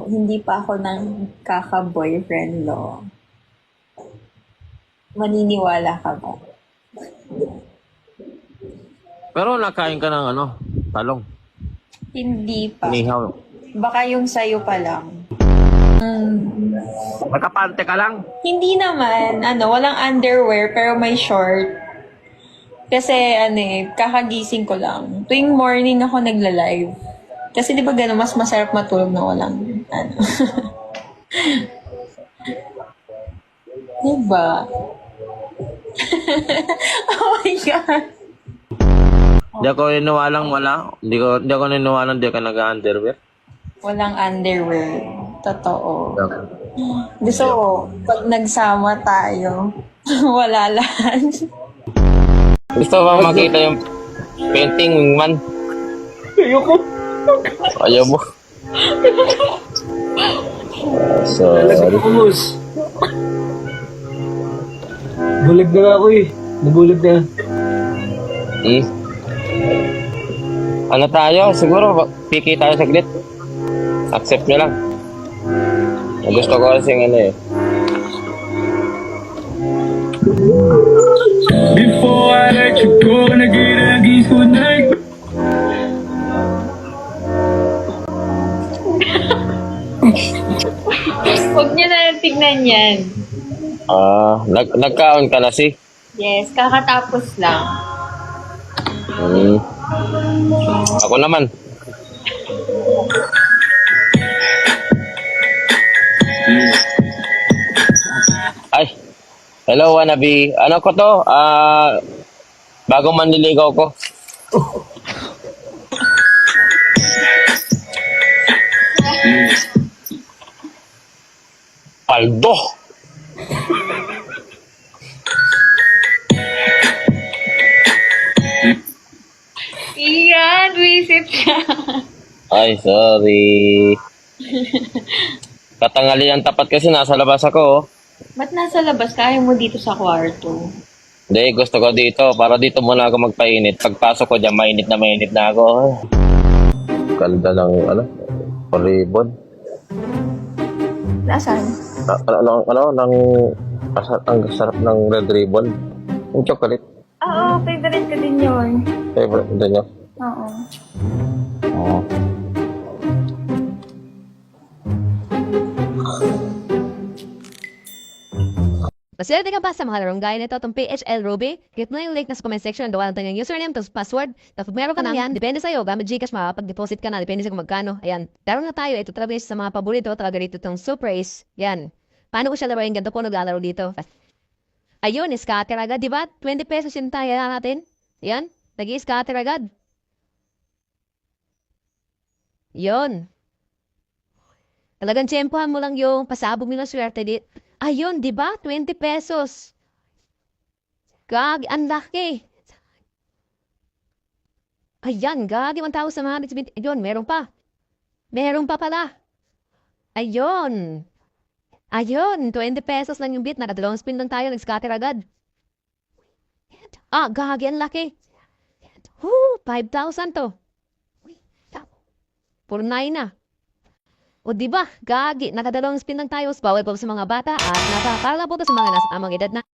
hindi pa ako nagkaka-boyfriend, lo. Maniniwala ka ba? Pero nakain ka ng talong. Hindi pa. Inihaw. Baka yung sayo pa lang. Magkapante ka lang. Hindi naman, walang underwear pero may short. Kasi kakagising ko lang. Tuwing morning ako nagla-live. Kasi di ba gano'n, mas masarap matulog na walang, Diba? Oh my God. Hindi ako niniwalang wala. Hindi ako niniwalang di ka nag-underwear. Walang underwear. Totoo. Gusto ko, pag nagsama tayo, wala lahat. Gusto mo ba makita yung painting man? Ayoko. Ayaw mo. Talaga ko, boss. Bulag na ako eh. Nabulag na. Hmm? Ano tayo? Siguro, piki tayo saglit. Accept nyo lang. Gusto ko kasing Before I let you go, nagiragis ko na Huwag niyo na lang tignan yan. Nagkaon ka na Yes, kakatapos lang. Ako naman. Ay, hello wannabe. Ano ko to? Bagong manliligaw ko. Paldo. Iyan, visit siya. Ay, sorry. Katanghalian tapat kasi nasa labas ako. Oh. Ba't nasa labas? Kaya mo dito sa kwarto. Hindi, gusto ko dito. Para dito muna ako magpainit. Pagpasok ko dyan, mainit na ako. Ganda ng, ribbon. Nasaan? Ang sarap ng red ribbon. Yung chocolate. Oo, favorite ko din yun. Favorite din niya. Oo. Oo. Maswerte ka ba sa mga larong gaya nito itong PHL Ruby? Click mo na yung link na sa comment section, dawalan tayo ng username, tapos password. Tapos meron ka na yan, depende sa'yo, gamit Gcash, makapag-deposit ka na, depende sa kung magkano. Ayan, taro na tayo, ito talaga sa mga paborito, talaga rito itong Super Ace. Yan. Paano ko siya laruin? Ganito po naglalaro dito. Ayun, scatter agad, di ba? 20 pesos yung tayo natin. Yan, nag-i-scatter agad. Yun. Talagang tsempohan mo lang yung pasabog mo ng swerte dito. Ayun, di ba? 20 pesos. Ang laki. Ayan, gagi, 1,170. Ayun, meron pa. Meron pa pala. Ayun. Ayun, 20 pesos lang yung bit. Nakadalawang spin lang tayo, nag-scatter agad. Gagi, ang laki. 5,000 to. Puro 9 na. O diba, gagi, nakadalawang spin lang tayo, bawal po sa mga bata at napakala po to sa mga nasa amang edad na.